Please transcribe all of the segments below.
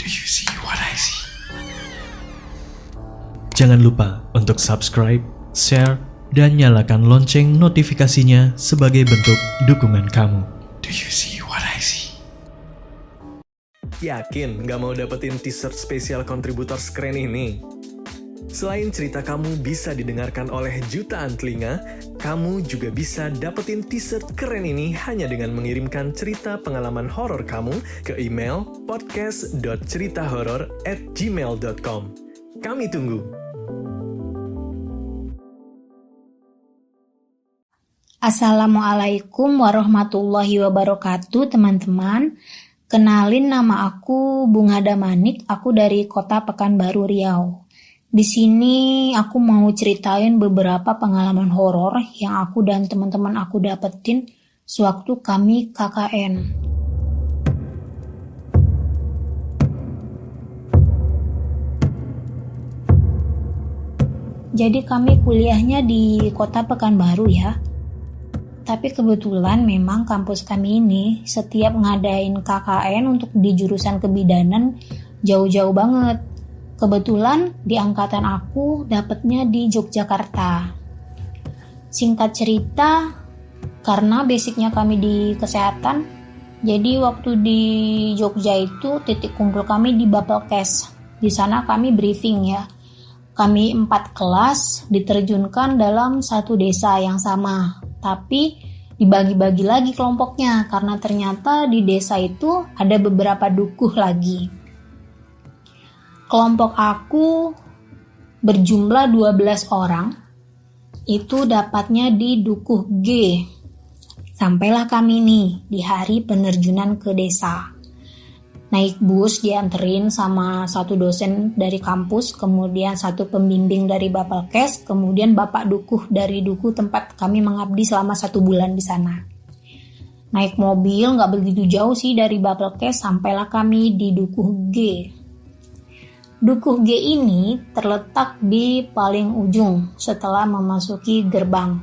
Do you see what I see? Jangan lupa untuk subscribe, share, dan nyalakan lonceng notifikasinya sebagai bentuk dukungan kamu. Do you see what I see? Yakin nggak mau dapetin t-shirt spesial kontributor keren ini? Selain cerita kamu bisa didengarkan oleh jutaan telinga, kamu juga bisa dapetin t-shirt keren ini hanya dengan mengirimkan cerita pengalaman horor kamu ke email podcast.ceritahoror@gmail.com. Kami tunggu. Assalamualaikum warahmatullahi wabarakatuh, teman-teman. Kenalin, nama aku Bunga Damanik, aku dari Kota Pekanbaru, Riau. Di sini aku mau ceritain beberapa pengalaman horor yang aku dan teman-teman aku dapetin sewaktu kami KKN. Jadi kami kuliahnya di Kota Pekanbaru ya. Tapi kebetulan memang kampus kami ini setiap ngadain KKN untuk di jurusan kebidanan jauh-jauh banget. Kebetulan di angkatan aku dapetnya di Yogyakarta. Singkat cerita, karena basicnya kami di kesehatan, jadi waktu di Jogja itu titik kumpul kami di Bapelkes. Di sana kami briefing ya. Kami 4 kelas diterjunkan dalam satu desa yang sama. Tapi dibagi-bagi lagi kelompoknya karena ternyata di desa itu ada beberapa dukuh lagi. Kelompok aku berjumlah 12 orang, itu dapatnya di dukuh G. Sampailah kami nih di hari penerjunan ke desa. Naik bus dianterin sama satu dosen dari kampus, kemudian satu pembimbing dari Bapelkes, kemudian bapak dukuh dari dukuh tempat kami mengabdi selama 1 bulan di sana. Naik mobil nggak begitu jauh sih dari Bapelkes, sampailah kami di dukuh G. Dukuh G ini terletak di paling ujung setelah memasuki gerbang.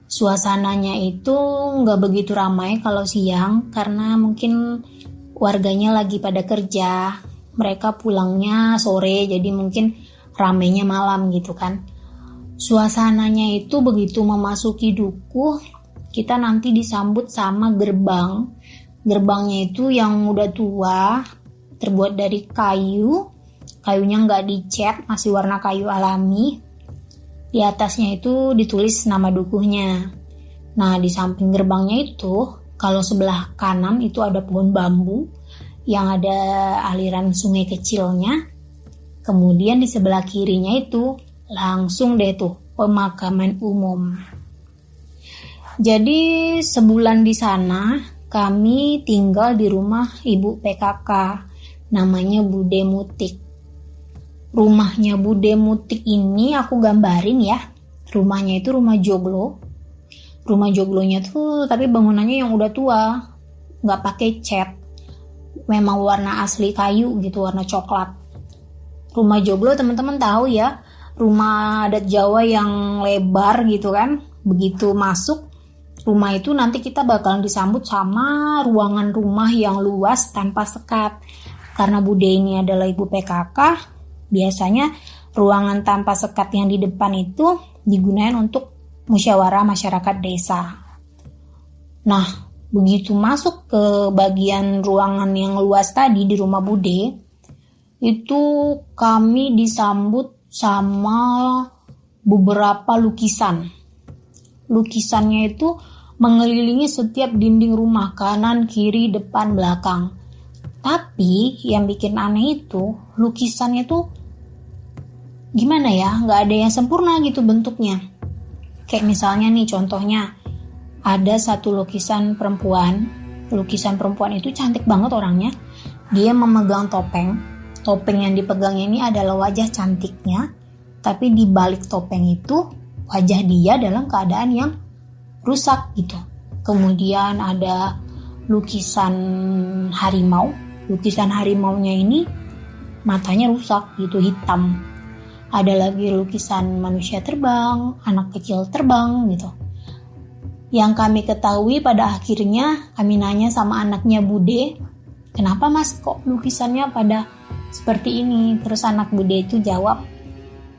Suasananya itu nggak begitu ramai kalau siang karena mungkin warganya lagi pada kerja. Mereka pulangnya sore jadi mungkin ramainya malam gitu kan. Suasananya itu begitu memasuki dukuh, kita nanti disambut sama gerbang. Gerbangnya itu yang udah tua, terbuat dari kayu. Kayunya nggak dicat, masih warna kayu alami. Di atasnya itu ditulis nama dukuhnya. Nah, di samping gerbangnya itu, kalau sebelah kanan itu ada pohon bambu yang ada aliran sungai kecilnya. Kemudian di sebelah kirinya itu langsung deh tuh pemakaman umum. Jadi sebulan di sana kami tinggal di rumah ibu PKK, namanya Bude Mutik. Rumahnya Bude Mutik ini aku gambarin ya. Rumahnya itu rumah joglo. Rumah joglonya tuh tapi bangunannya yang udah tua, nggak pakai cat. Memang warna asli kayu gitu, warna coklat. Rumah joglo teman-teman tahu ya, rumah adat Jawa yang lebar gitu kan. Begitu masuk rumah itu nanti kita bakalan disambut sama ruangan rumah yang luas tanpa sekat. Karena Bude ini adalah ibu PKK, biasanya ruangan tanpa sekat yang di depan itu digunakan untuk musyawarah masyarakat desa. Nah, begitu masuk ke bagian ruangan yang luas tadi di rumah Bude, itu kami disambut sama beberapa lukisan. Lukisannya itu mengelilingi setiap dinding rumah, kanan, kiri, depan, belakang. Tapi yang bikin aneh itu lukisannya tuh gimana ya, nggak ada yang sempurna gitu bentuknya. Kayak misalnya nih contohnya, ada satu lukisan perempuan. Lukisan perempuan itu cantik banget orangnya. Dia memegang topeng. Topeng yang dipegangnya ini adalah wajah cantiknya. Tapi di balik topeng itu wajah dia dalam keadaan yang rusak gitu. Kemudian ada lukisan harimau. Lukisan harimaunya ini matanya rusak gitu, hitam. Ada lagi lukisan manusia terbang, anak kecil terbang gitu. Yang kami ketahui pada akhirnya kami nanya sama anaknya Bude, kenapa mas kok lukisannya pada seperti ini? Terus anak Bude itu jawab,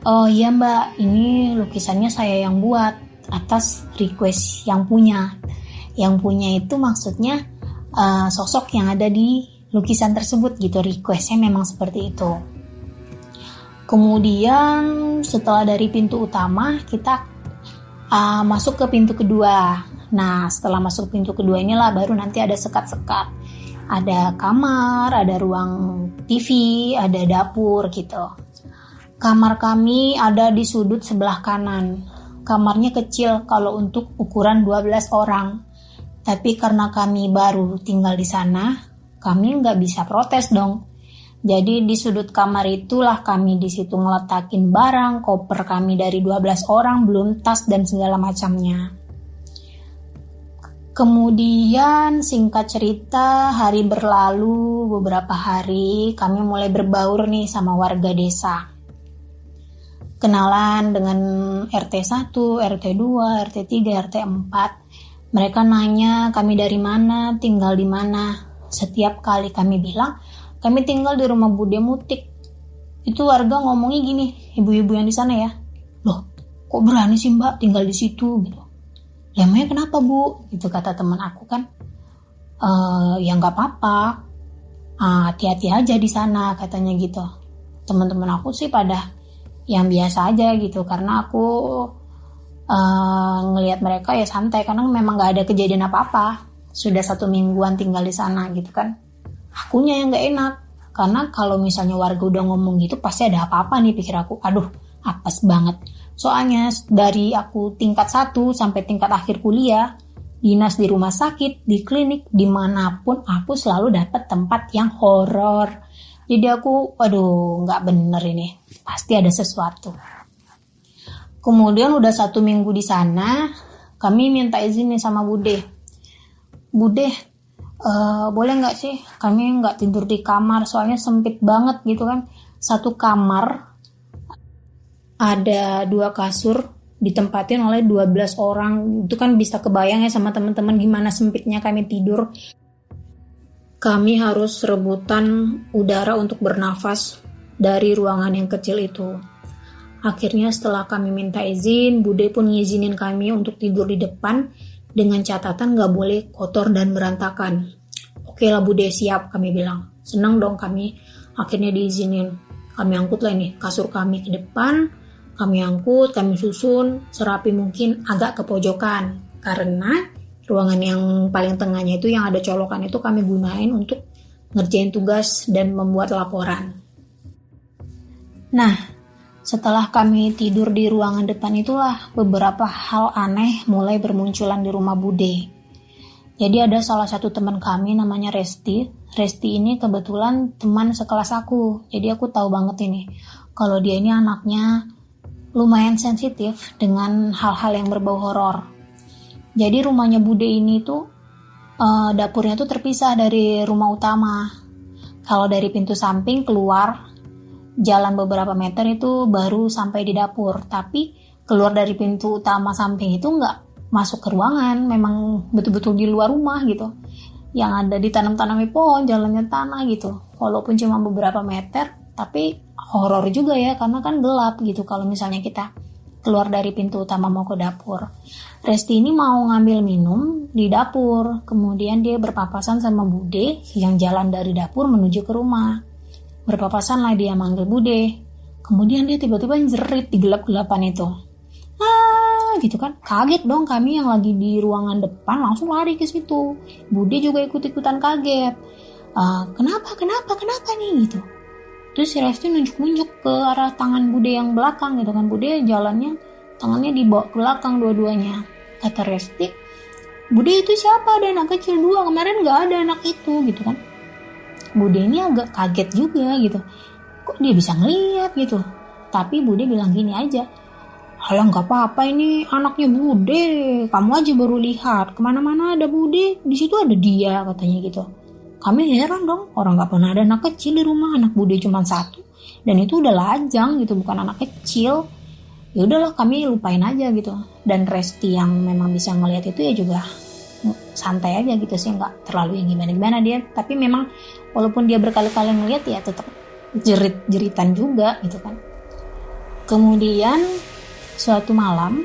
oh iya mbak, ini lukisannya saya yang buat atas request yang punya. Yang punya itu maksudnya sosok yang ada di lukisan tersebut gitu, requestnya memang seperti itu. Kemudian setelah dari pintu utama kita masuk ke pintu kedua. Nah setelah masuk pintu kedua inilah baru nanti ada sekat-sekat, ada kamar, ada ruang TV, ada dapur gitu. Kamar kami ada di sudut sebelah kanan. Kamarnya kecil kalau untuk ukuran 12 orang. Tapi karena kami baru tinggal di sana, kami nggak bisa protes dong. Jadi di sudut kamar itulah kami di situ ngeletakin barang, koper kami dari 12 orang, belum tas dan segala macamnya. Kemudian singkat cerita, hari berlalu, beberapa hari kami mulai berbaur nih sama warga desa. Kenalan dengan RT 1, RT 2, RT 3, RT 4. Mereka nanya kami dari mana, tinggal di mana. Setiap kali kami bilang, kami tinggal di rumah Bude Mutik. Itu warga ngomongnya gini, ibu-ibu yang di sana ya. Loh, kok berani sih mbak tinggal di situ gitu. Ya emangnya kenapa bu? Gitu kata teman aku kan. Ya nggak apa-apa. Hati-hati aja di sana katanya gitu. Teman-teman aku sih pada yang biasa aja gitu, karena aku ngelihat mereka ya santai karena memang nggak ada kejadian apa-apa. Sudah 1 mingguan tinggal di sana gitu kan. Akunya yang nggak enak, karena kalau misalnya warga udah ngomong gitu pasti ada apa-apa nih, pikir aku. Aduh, apes banget. Soalnya dari aku tingkat 1 sampai tingkat akhir kuliah, dinas di rumah sakit, di klinik, dimanapun aku selalu dapat tempat yang horor. Jadi aku, aduh nggak bener ini, pasti ada sesuatu. Kemudian udah 1 minggu di sana, kami minta izin nih sama Bude. Boleh nggak sih kami nggak tidur di kamar, soalnya sempit banget gitu kan. Satu kamar ada 2 kasur ditempatin oleh 12 orang. Itu kan bisa kebayang ya sama teman-teman gimana sempitnya kami tidur. Kami harus rebutan udara untuk bernafas dari ruangan yang kecil itu. Akhirnya setelah kami minta izin, Bude pun ngizinin kami untuk tidur di depan dengan catatan gak boleh kotor dan berantakan. Oke lah Bude, siap, kami bilang. Senang dong kami, akhirnya diizinin. Kami angkut lah nih kasur kami ke depan, kami angkut, kami susun serapi mungkin, agak ke pojokan. Karena ruangan yang paling tengahnya itu yang ada colokan itu kami gunain untuk ngerjain tugas dan membuat laporan. Nah, setelah kami tidur di ruangan depan itulah beberapa hal aneh mulai bermunculan di rumah Bude. Jadi ada salah satu teman kami namanya Resti. Resti ini kebetulan teman sekelas aku. Jadi aku tahu banget ini kalau dia ini anaknya lumayan sensitif dengan hal-hal yang berbau horor. Jadi rumahnya Bude ini tuh dapurnya tuh terpisah dari rumah utama. Kalau dari pintu samping keluar jalan beberapa meter itu baru sampai di dapur, tapi keluar dari pintu utama samping itu nggak masuk ke ruangan, memang betul-betul di luar rumah gitu, yang ada ditanam-tanami pohon, jalannya tanah gitu, walaupun cuma beberapa meter, tapi horor juga ya, karena kan gelap gitu kalau misalnya kita keluar dari pintu utama mau ke dapur. Resti ini mau ngambil minum di dapur, kemudian dia berpapasan sama Bude yang jalan dari dapur menuju ke rumah. Berpapasan lah dia manggil Bude. Kemudian dia tiba-tiba jerit di gelap-gelapan itu. Gitu kan. Kaget dong kami yang lagi di ruangan depan, langsung lari ke situ. Bude juga ikut-ikutan kaget. Kenapa nih gitu. Terus si Resti nunjuk-nunjuk ke arah tangan Bude yang belakang gitu kan. Bude jalannya, tangannya dibawa ke belakang dua-duanya. Kata Resti, Bude itu siapa? Ada anak kecil 2, kemarin gak ada anak itu gitu kan. Bude ini agak kaget juga gitu. Kok dia bisa ngeliat gitu. Tapi Bude bilang gini aja. Halah gak apa-apa, ini anaknya Bude. Kamu aja baru lihat. Kemana-mana ada Bude. Di situ ada dia katanya gitu. Kami heran dong. Orang gak pernah ada anak kecil di rumah. Anak Bude cuma 1. Dan itu udah lajang gitu. Bukan anak kecil. Ya udahlah kami lupain aja gitu. Dan Resti yang memang bisa ngeliat itu ya juga santai aja gitu sih, nggak terlalu yang gimana-gimana dia, tapi memang Walaupun dia berkali-kali ngeliat ya tetap jerit-jeritan juga gitu kan. Kemudian suatu malam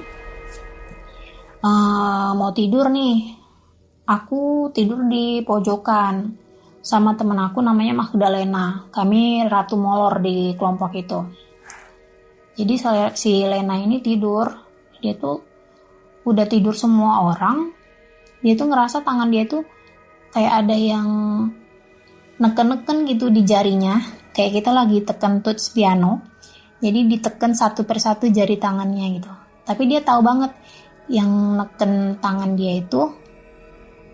mau tidur nih, aku tidur di pojokan sama temen aku namanya Magdalena. Kami ratu molor di kelompok itu. Jadi si Lena ini tidur, dia tuh udah tidur semua orang, dia tuh ngerasa tangan dia tuh kayak ada yang neken-neken gitu di jarinya, kayak kita lagi tekan touch piano. Jadi ditekan satu persatu jari tangannya gitu. Tapi dia tahu banget yang neken tangan dia itu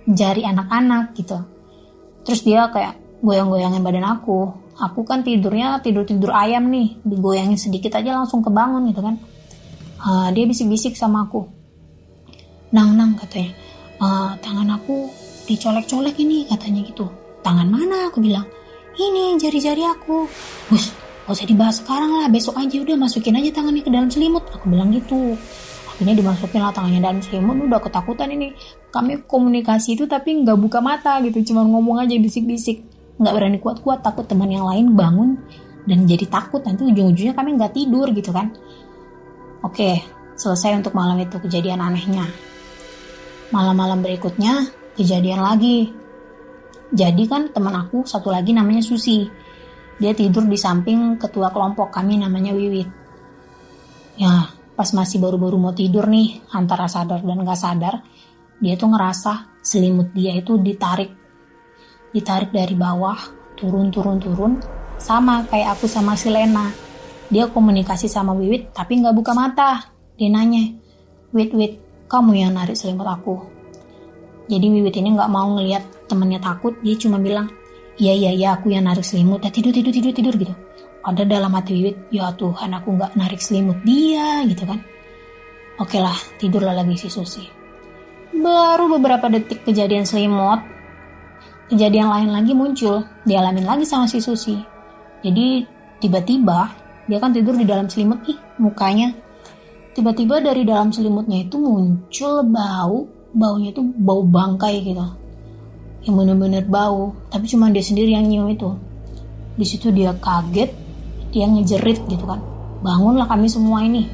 jari anak-anak gitu. Terus dia kayak goyang-goyangin badan aku. Aku kan tidurnya tidur ayam nih, digoyangin sedikit aja langsung kebangun gitu kan. Dia bisik-bisik sama aku. Nang katanya, tangan aku dicolek-colek ini katanya gitu. Tangan mana? Aku bilang, ini jari-jari aku. Bus, gak usah dibahas sekarang lah, besok aja udah masukin aja tangannya ke dalam selimut. Aku bilang gitu. Akhirnya dimasukin lah tangannya dalam selimut. Udah ketakutan ini. Kami komunikasi itu tapi gak buka mata gitu, cuma ngomong aja bisik-bisik. Gak berani kuat-kuat, takut teman yang lain bangun dan jadi takut. Nanti ujung-ujungnya kami gak tidur gitu kan. Oke, selesai untuk malam itu kejadian anehnya. Malam-malam berikutnya kejadian lagi. Jadi kan teman aku satu lagi namanya Susi. Dia tidur di samping ketua kelompok kami namanya Wiwit. Ya, pas masih baru-baru mau tidur nih, antara sadar dan gak sadar, dia tuh ngerasa selimut dia itu ditarik dari bawah, turun, sama kayak aku sama si Lena. Dia komunikasi sama Wiwit tapi gak buka mata. Dia nanya, Wit, kamu yang narik selimut aku. Jadi Wiwit ini gak mau ngelihat temennya takut, dia cuma bilang, iya aku yang narik selimut, tidur gitu. Ada dalam hati Wiwit, ya Tuhan aku gak narik selimut dia gitu kan. Oke lah, tidurlah lagi si Susi. Baru beberapa detik kejadian selimut, kejadian lain lagi muncul, dialamin lagi sama si Susi. Jadi tiba-tiba dia kan tidur di dalam selimut, mukanya tiba-tiba dari dalam selimutnya itu muncul baunya itu bau bangkai gitu, yang bener-bener bau, tapi cuma dia sendiri yang nyium itu. Di situ dia kaget, dia ngejerit gitu kan, bangunlah kami semua ini.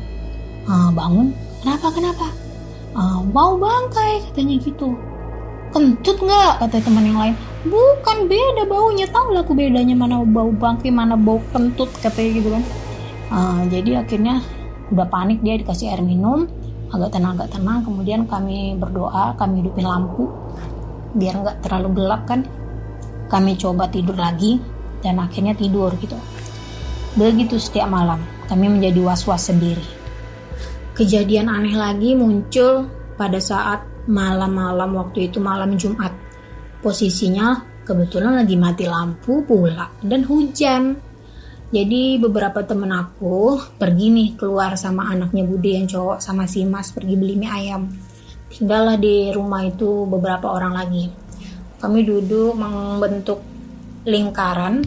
Bangun, kenapa? Bau bangkai katanya gitu. Kentut nggak, kata teman yang lain. Bukan, beda baunya, tahu lah aku bedanya mana bau bangkai mana bau kentut katanya gitu kan. Jadi akhirnya udah panik, dia dikasih air minum, agak tenang. Kemudian kami berdoa, kami hidupin lampu biar nggak terlalu gelap kan. Kami coba tidur lagi dan akhirnya tidur gitu. Begitu setiap malam kami menjadi was-was sendiri. Kejadian aneh lagi muncul pada saat malam-malam, waktu itu malam Jumat. Posisinya kebetulan lagi mati lampu pula dan hujan. Jadi beberapa temen aku pergi nih keluar sama anaknya Bude yang cowok sama si Mas pergi beli mie ayam. Tinggallah di rumah itu beberapa orang lagi. Kami duduk membentuk lingkaran.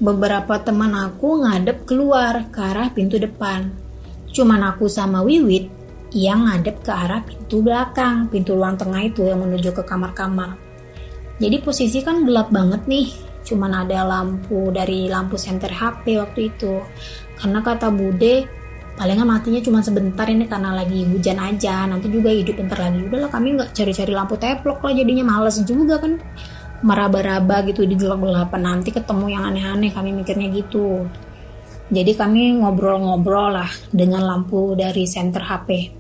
Beberapa teman aku ngadep keluar ke arah pintu depan. Cuman aku sama Wiwit yang ngadep ke arah pintu belakang, pintu ruang tengah itu yang menuju ke kamar-kamar. Jadi posisi kan gelap banget nih. Cuman ada lampu dari lampu senter HP waktu itu. Karena kata Bude, palingan matinya cuma sebentar ini karena lagi hujan aja. Nanti juga hidup bentar lagi. Udahlah kami nggak cari-cari lampu teplok lah, jadinya males juga kan. Meraba-raba gitu di gelap-gelapan. Nanti ketemu yang aneh-aneh, kami mikirnya gitu. Jadi kami ngobrol-ngobrol lah dengan lampu dari senter HP.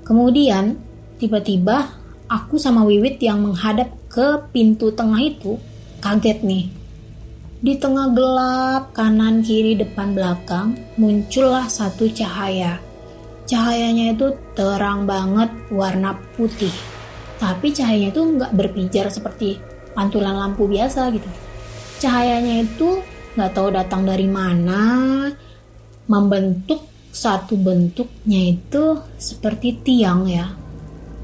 Kemudian tiba-tiba aku sama Wiwit yang menghadap ke pintu tengah itu kaget nih. Di tengah gelap, kanan, kiri, depan, belakang, muncullah satu cahaya. Cahayanya itu terang banget, warna putih. Tapi cahayanya itu nggak berpijar seperti pantulan lampu biasa gitu. Cahayanya itu nggak tahu datang dari mana, membentuk satu bentuknya itu seperti tiang ya.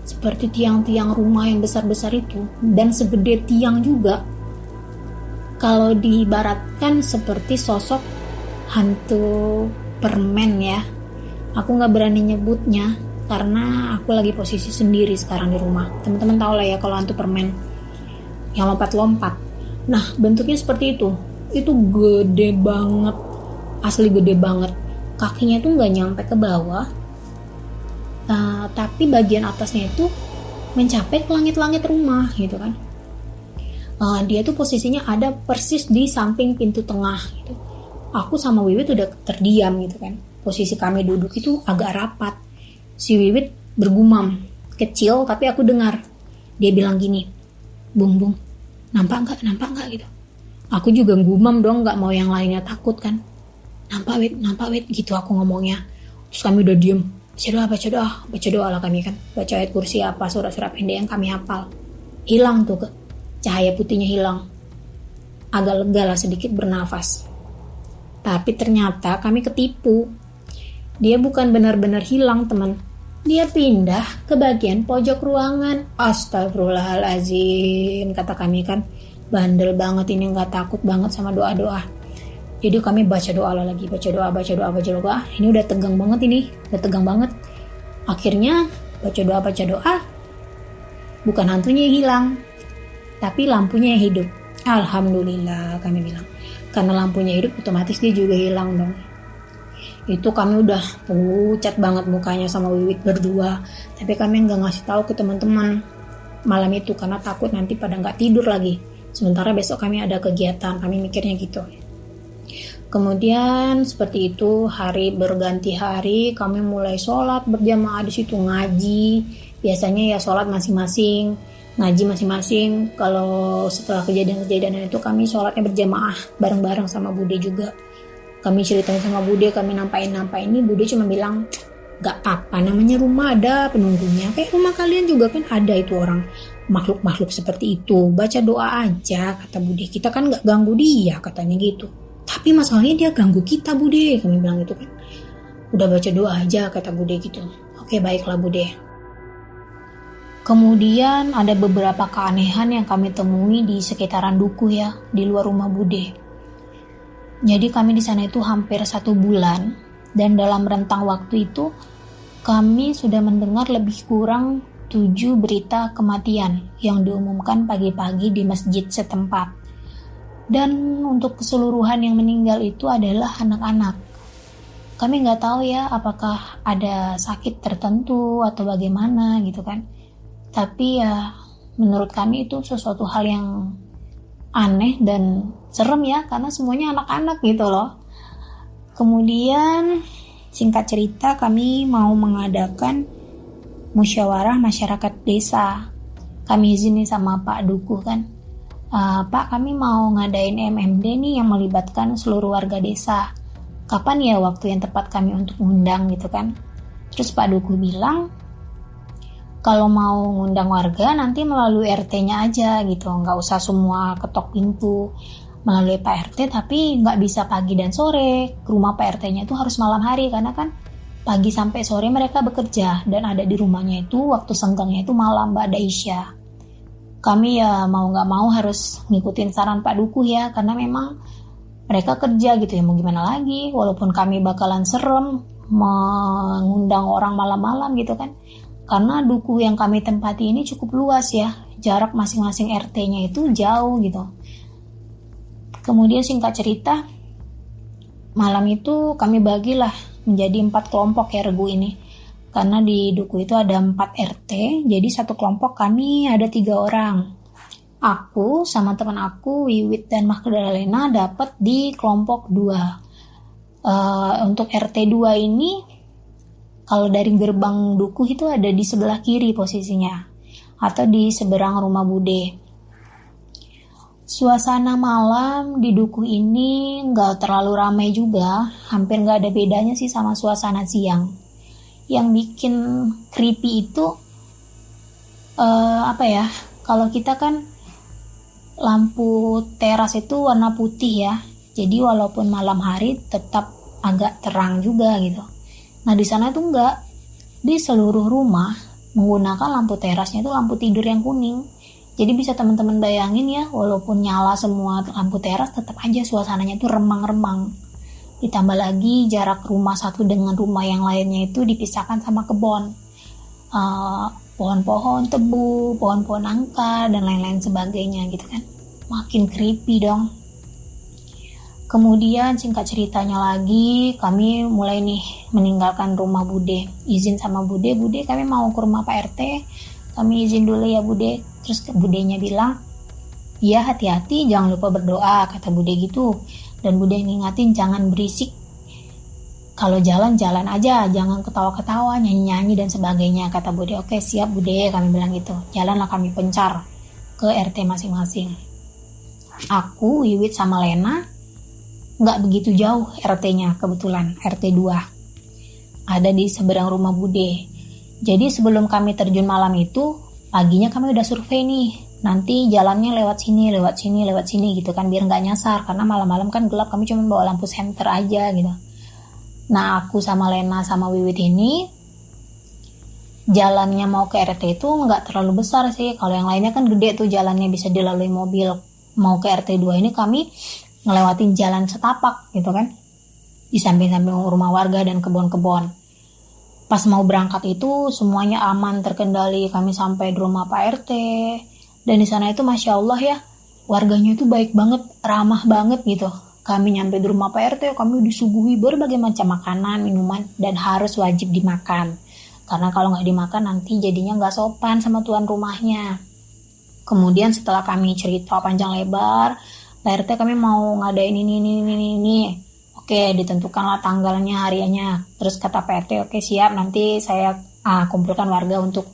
Seperti tiang-tiang rumah yang besar-besar itu, dan segede tiang juga. Kalau diibaratkan seperti sosok hantu permen ya. Aku nggak berani nyebutnya karena aku lagi posisi sendiri sekarang di rumah. Teman-teman tahu lah ya kalau hantu permen yang lompat-lompat. Nah, bentuknya seperti itu. Itu gede banget, asli gede banget. Kakinya tuh nggak nyampe ke bawah, tapi bagian atasnya itu mencapai ke langit-langit rumah gitu kan. Dia tuh posisinya ada persis di samping pintu tengah gitu. Aku sama Wiwit udah terdiam gitu kan. Posisi kami duduk itu agak rapat. Si Wiwit bergumam, kecil tapi aku dengar. Dia bilang gini, Bung, nampak nggak gitu. Aku juga gumam dong, nggak mau yang lainnya takut kan. Nampak wit gitu aku ngomongnya. Terus kami udah diem. Baca doa lah kami kan. Baca ayat kursi apa, surat-surat pendek yang kami hafal. Hilang tuh cahaya putihnya hilang. Agak lega lah sedikit bernafas. Tapi ternyata kami ketipu. Dia bukan benar-benar hilang teman. Dia pindah ke bagian pojok ruangan. Astagfirullahalazim, kata kami kan. Bandel banget ini, gak takut banget sama doa-doa. Jadi kami baca doa lagi. Baca doa. Ini udah tegang banget ini. Akhirnya baca doa. Bukan hantunya yang hilang, tapi lampunya yang hidup. Alhamdulillah kami bilang. Karena lampunya hidup otomatis dia juga hilang dong. Itu kami udah pucat banget mukanya sama Wiwit berdua. Tapi kami gak ngasih tahu ke teman-teman malam itu karena takut nanti pada gak tidur lagi. Sementara besok kami ada kegiatan, kami mikirnya gitu. Kemudian seperti itu, hari berganti hari kami mulai sholat berjamaah di situ, ngaji. Biasanya ya sholat masing-masing, ngaji masing-masing. Kalau setelah kejadian-kejadian itu kami sholatnya berjamaah bareng-bareng sama Bude juga. Kami ceritain sama Bude, kami nampain ini. Bude cuma bilang, gak apa-apa, namanya rumah ada penunggunya. Kayak rumah kalian juga kan ada itu orang makhluk-makhluk seperti itu. Baca doa aja, kata Bude. Kita kan gak ganggu dia, katanya gitu. Tapi masalahnya dia ganggu kita, Bude. Kami bilang gitu kan. Udah baca doa aja, kata Bude gitu. Oke, baiklah Bude. Kemudian ada beberapa keanehan yang kami temui di sekitaran duku ya, di luar rumah Bude. Jadi kami di sana itu hampir 1 bulan, dan dalam rentang waktu itu kami sudah mendengar lebih kurang 7 berita kematian yang diumumkan pagi-pagi di masjid setempat. Dan untuk keseluruhan yang meninggal itu adalah anak-anak. Kami nggak tahu ya apakah ada sakit tertentu atau bagaimana gitu kan. Tapi ya menurut kami itu sesuatu hal yang aneh dan serem ya, karena semuanya anak-anak gitu loh. Kemudian singkat cerita kami mau mengadakan musyawarah masyarakat desa. Kami izinin sama Pak Dukuh kan, Pak kami mau ngadain MMD nih yang melibatkan seluruh warga desa. Kapan ya waktu yang tepat kami untuk ngundang gitu kan. Terus Pak Dukuh bilang, kalau mau ngundang warga nanti melalui RT-nya aja gitu, nggak usah semua ketok pintu melalui Pak RT, tapi nggak bisa pagi dan sore. Ke rumah Pak RT-nya itu harus malam hari, karena kan pagi sampai sore mereka bekerja dan ada di rumahnya itu waktu senggangnya itu malam ba'da isya. Kami ya mau nggak mau harus ngikutin saran Pak Dukuh ya, karena memang mereka kerja gitu ya, mau gimana lagi. Walaupun kami bakalan serem mengundang orang malam-malam gitu kan, karena dukuh yang kami tempati ini cukup luas ya, jarak masing-masing RT-nya itu jauh gitu. Kemudian singkat cerita, malam itu kami bagilah menjadi 4 kelompok ya regu ini. Karena di dukuh itu ada 4 RT, jadi satu kelompok kami ada 3 orang. Aku sama teman aku, Wiwit dan Magdalena dapat di kelompok 2. Untuk RT 2 ini, kalau dari gerbang dukuh itu ada di sebelah kiri posisinya, atau di seberang rumah Bude. Suasana malam di dukuh ini nggak terlalu ramai juga, hampir nggak ada bedanya sih sama suasana siang. Yang bikin creepy itu kalau kita kan lampu teras itu warna putih ya, jadi walaupun malam hari tetap agak terang juga gitu. Nah di sana tuh enggak, di seluruh rumah menggunakan lampu terasnya itu lampu tidur yang kuning. Jadi bisa teman-teman bayangin ya, walaupun nyala semua lampu teras tetap aja suasananya itu remang-remang. Ditambah lagi jarak rumah satu dengan rumah yang lainnya itu dipisahkan sama kebun, pohon-pohon tebu, pohon-pohon nangka dan lain-lain sebagainya gitu kan. makin creepy dong. Kemudian singkat ceritanya lagi, kami mulai nih meninggalkan rumah Bude. Izin sama Bude kami mau ke rumah Pak RT, kami izin dulu ya Bude. Terus Budenya bilang, iya hati-hati, jangan lupa berdoa, kata Bude gitu. Dan Bude ngingatin jangan berisik, kalau jalan aja, jangan ketawa-ketawa, nyanyi-nyanyi dan sebagainya, kata Bude. Oke siap Bude, kami bilang gitu. Jalanlah kami pencar ke RT masing-masing. Aku, Wiwit sama Lena nggak begitu jauh RT-nya, kebetulan RT 2 ada di seberang rumah Bude. Jadi sebelum kami terjun malam itu, paginya kami udah survei nih, nanti jalannya lewat sini gitu kan, biar nggak nyasar, karena malam-malam kan gelap, kami cuma bawa lampu senter aja gitu. Nah aku sama Lena sama Wiwit ini jalannya mau ke RT itu nggak terlalu besar sih, kalau yang lainnya kan gede tuh jalannya, bisa dilalui mobil. Mau ke RT 2 ini kami ngelewatin jalan setapak gitu kan, di samping-samping rumah warga dan kebun-kebun. Pas mau berangkat itu semuanya aman, terkendali. Kami sampai di rumah Pak RT, dan di sana itu masya Allah ya, warganya itu baik banget, ramah banget gitu. Kami nyampe di rumah Pak RT, kami disuguhi berbagai macam makanan, minuman, dan harus wajib dimakan, karena kalau nggak dimakan nanti jadinya nggak sopan sama tuan rumahnya. Kemudian setelah kami cerita panjang lebar, Pak RT kami mau ngadain ini. Oke, ditentukanlah tanggalnya, hariannya. Terus kata Pak RT, oke siap, nanti saya kumpulkan warga untuk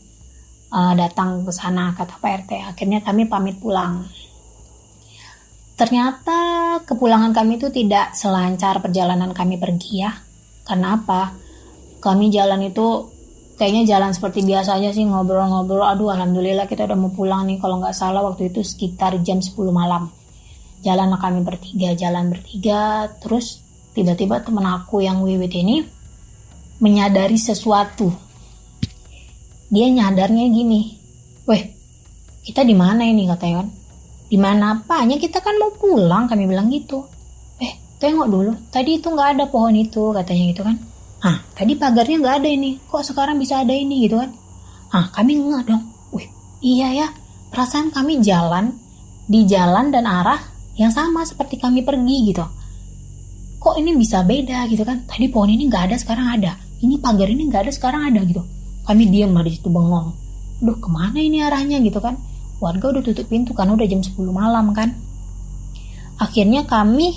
datang ke sana, kata Pak RT. Akhirnya kami pamit pulang. Ternyata kepulangan kami itu tidak selancar perjalanan kami pergi ya. Karena apa? Kami jalan itu kayaknya jalan seperti biasa aja sih, ngobrol-ngobrol. Aduh, alhamdulillah kita udah mau pulang nih. Kalau nggak salah waktu itu sekitar jam 10 malam. Jalan kami bertiga, terus tiba-tiba temen aku yang Wiwit ini menyadari sesuatu. Dia nyadarnya gini, weh, kita di mana ini, katanya kan. Di mana apanya, kita kan mau pulang, kami bilang gitu. Tengok dulu, tadi itu nggak ada pohon itu, katanya gitu kan. Tadi pagarnya nggak ada ini, kok sekarang bisa ada ini gitu kan. Kami ngeh dong, wih, iya ya, perasaan kami jalan di jalan dan arah yang sama seperti kami pergi gitu. Kok ini bisa beda gitu kan? Tadi pohon ini nggak ada, sekarang ada. Ini pagar ini nggak ada, sekarang ada gitu. Kami diam lah di situ bengong. Duh, kemana ini arahnya gitu kan? Warga udah tutup pintu kan, udah jam 10 malam kan. Akhirnya kami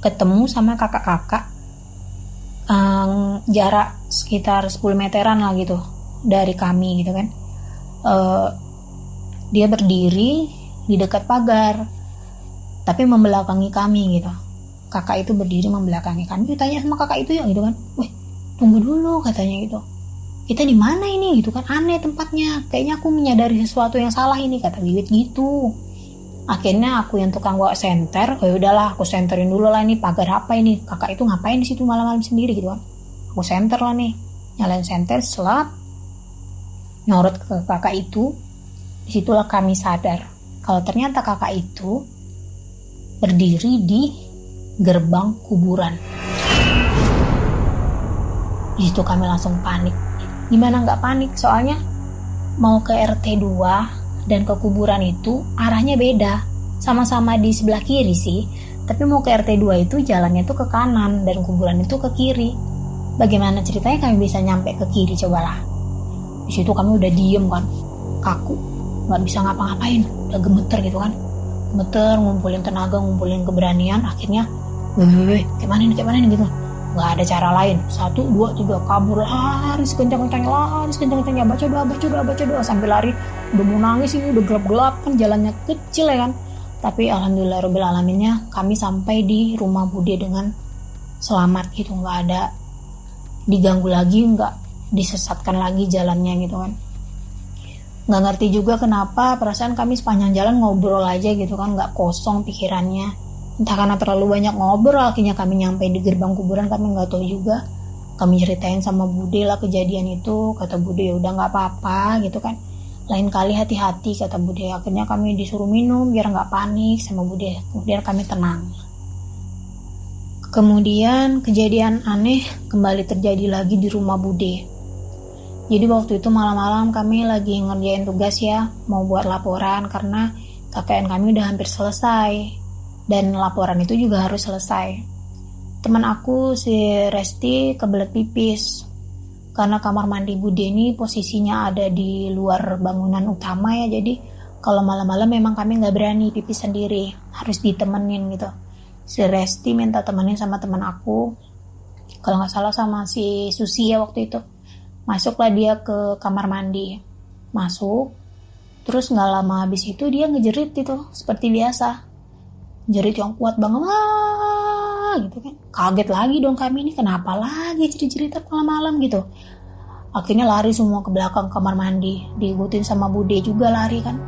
ketemu sama kakak-kakak, jarak sekitar 10 meteran lah gitu dari kami gitu kan. Dia berdiri di dekat pagar, tapi membelakangi kami gitu. Kakak itu berdiri membelakangi kami. Tanya sama kakak itu ya gitu kan, weh tunggu dulu, katanya gitu. Kita di mana ini gitu kan, aneh tempatnya. Kayaknya aku menyadari sesuatu yang salah ini, kata Wiwit gitu. Akhirnya aku yang tukang bawa senter, udahlah aku senterin dulu lah nih pagar apa ini. Kakak itu ngapain di situ malam-malam sendiri gitu kan. Aku senter lah nih, nyalain senter, selap, nyorot ke kakak itu. Disitulah kami sadar kalau ternyata kakak itu berdiri di gerbang kuburan. Di situ kami langsung panik. Gimana nggak panik? Soalnya mau ke RT 2 dan ke kuburan itu arahnya beda. Sama-sama di sebelah kiri sih, tapi mau ke RT 2 itu jalannya tuh ke kanan dan kuburan itu ke kiri. Bagaimana ceritanya kami bisa nyampe ke kiri, cobalah. Di situ kami udah diem kan, kaku, nggak bisa ngapa-ngapain, udah gemeter gitu kan. Gemeter, ngumpulin tenaga, ngumpulin keberanian. Akhirnya kayak mana ini gitu. Gak ada cara lain. 1, 2, 3, kabur, lari sekencang-kencangnya, baca doa sampai lari. Udah mau nangis ini, udah gelap-gelap kan, jalannya kecil ya kan. Tapi alhamdulillah rabbil alaminnya kami sampai di rumah Bude dengan selamat gitu, nggak ada diganggu lagi, nggak disesatkan lagi jalannya gitu kan. Nggak ngerti juga kenapa perasaan kami sepanjang jalan ngobrol aja gitu kan, nggak kosong pikirannya. Entah karena terlalu banyak ngobrol, akhirnya kami nyampe di gerbang kuburan, kami nggak tahu juga. Kami ceritain sama Bude lah kejadian itu, kata Bude ya udah nggak apa-apa gitu kan. Lain kali hati-hati, kata Bude. Akhirnya kami disuruh minum biar nggak panik sama Bude. Kemudian kami tenang. Kemudian kejadian aneh kembali terjadi lagi di rumah Bude. Jadi waktu itu malam-malam kami lagi ngerjain tugas ya, mau buat laporan karena KKN kami udah hampir selesai dan laporan itu juga harus selesai. Teman aku si Resti kebelet pipis karena kamar mandi Bude ini posisinya ada di luar bangunan utama ya, jadi kalau malam-malam memang kami nggak berani pipis sendiri, harus ditemenin gitu. Si Resti minta temenin sama teman aku, kalau nggak salah sama si Susi ya waktu itu. Masuklah dia ke kamar mandi, masuk, terus nggak lama habis itu dia ngejerit gitu, seperti biasa, jerit yang kuat banget, wah gitu kan. Kaget lagi dong kami, ini kenapa lagi jerit-jerit malam-malam gitu. Akhirnya lari semua ke belakang kamar mandi, diikutin sama Bude juga lari kan.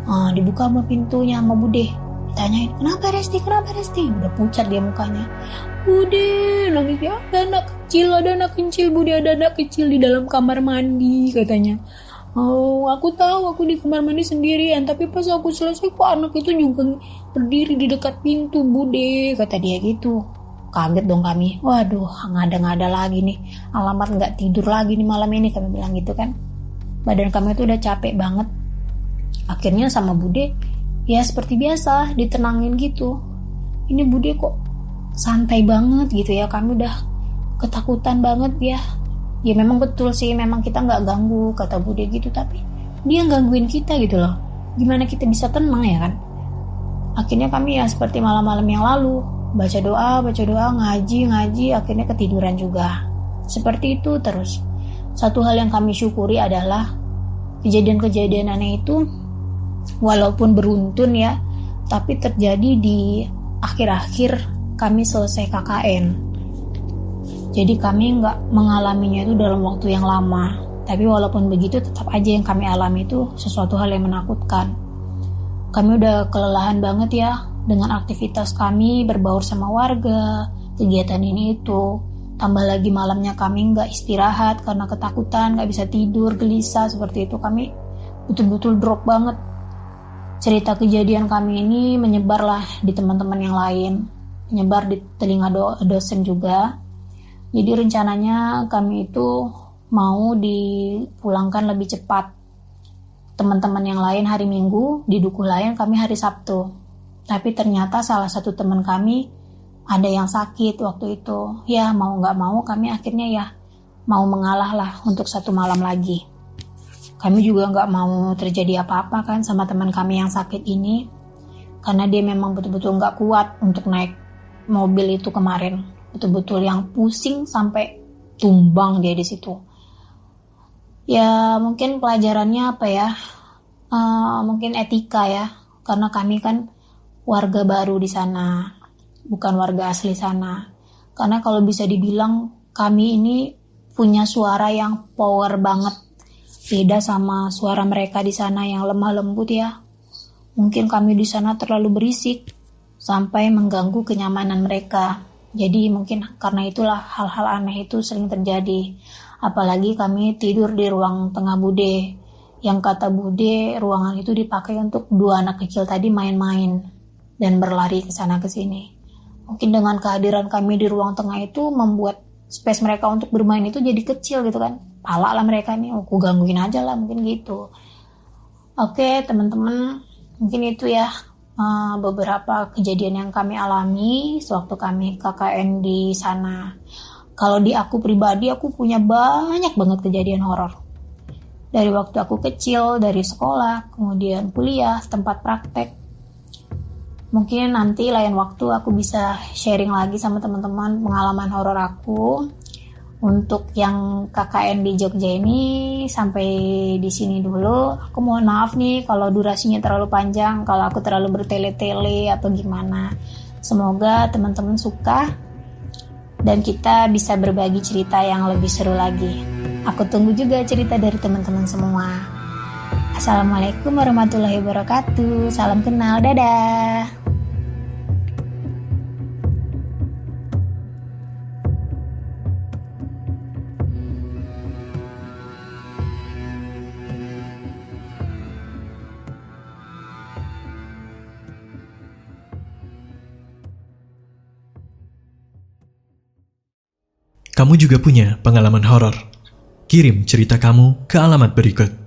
Dibuka sama pintunya sama Bude, ditanyain, kenapa Resti? Udah pucat dia mukanya. Bude, nangisnya, ada anak kecil Bude, ada anak kecil di dalam kamar mandi katanya. Oh, aku tahu aku di kamar mandi sendirian, tapi pas aku selesai kok anak itu juga berdiri di dekat pintu Bude, kata dia gitu. Kaget dong kami, waduh ngada-ngada lagi nih, alamat nggak tidur lagi nih malam ini, kami bilang gitu kan. Badan kami itu udah capek banget. Akhirnya sama Bude ya seperti biasa ditenangin gitu. Ini Bude kok santai banget gitu ya, kami udah ketakutan banget ya. Ya memang betul sih, memang kita nggak ganggu kata Bude gitu, tapi dia gangguin kita gitu loh, gimana kita bisa tenang ya kan. Akhirnya kami ya seperti malam-malam yang lalu, baca doa, ngaji, akhirnya ketiduran juga. Seperti itu terus. Satu hal yang kami syukuri adalah kejadian-kejadian aneh itu walaupun beruntun ya, tapi terjadi di akhir-akhir kami selesai KKN. Jadi kami nggak mengalaminya itu dalam waktu yang lama. Tapi walaupun begitu tetap aja yang kami alami itu sesuatu hal yang menakutkan. Kami udah kelelahan banget ya dengan aktivitas kami berbaur sama warga, kegiatan ini itu. Tambah lagi malamnya kami nggak istirahat karena ketakutan, nggak bisa tidur, gelisah seperti itu. Kami betul-betul drop banget. Cerita kejadian kami ini menyebarlah di teman-teman yang lain, menyebar di telinga dosen juga. Jadi rencananya kami itu mau dipulangkan lebih cepat. Teman-teman yang lain hari Minggu, di dukuh lain kami hari Sabtu. Tapi ternyata salah satu teman kami ada yang sakit waktu itu. Ya mau gak mau kami akhirnya ya mau mengalah lah untuk satu malam lagi. Kami juga gak mau terjadi apa-apa kan sama teman kami yang sakit ini. Karena dia memang betul-betul gak kuat untuk naik mobil itu kemarin. Betul-betul yang pusing sampai tumbang dia di situ. Ya mungkin pelajarannya apa ya? Mungkin etika ya. Karena kami kan warga baru di sana, bukan warga asli sana. Karena kalau bisa dibilang kami ini punya suara yang power banget. Beda sama suara mereka di sana yang lemah lembut ya. Mungkin kami di sana terlalu berisik sampai mengganggu kenyamanan mereka. Jadi mungkin karena itulah hal-hal aneh itu sering terjadi. Apalagi kami tidur di ruang tengah Bude. Yang kata Bude, ruangan itu dipakai untuk 2 anak kecil tadi main-main dan berlari ke sana ke sini. Mungkin dengan kehadiran kami di ruang tengah itu membuat space mereka untuk bermain itu jadi kecil gitu kan. Pala lah mereka nih, aku gangguin aja lah mungkin gitu. Oke teman-teman, mungkin itu ya beberapa kejadian yang kami alami sewaktu kami KKN di sana. Kalau di aku pribadi, aku punya banyak banget kejadian horor. Dari waktu aku kecil, dari sekolah, kemudian kuliah, tempat praktek. Mungkin nanti lain waktu aku bisa sharing lagi sama teman-teman pengalaman horor aku. Untuk yang KKN di Jogja ini sampai di sini dulu. Aku mohon maaf nih kalau durasinya terlalu panjang, kalau aku terlalu bertele-tele atau gimana. Semoga teman-teman suka dan kita bisa berbagi cerita yang lebih seru lagi. Aku tunggu juga cerita dari teman-teman semua. Assalamualaikum warahmatullahi wabarakatuh. Salam kenal, dadah. Kamu juga punya pengalaman horor? Kirim cerita kamu ke alamat berikut.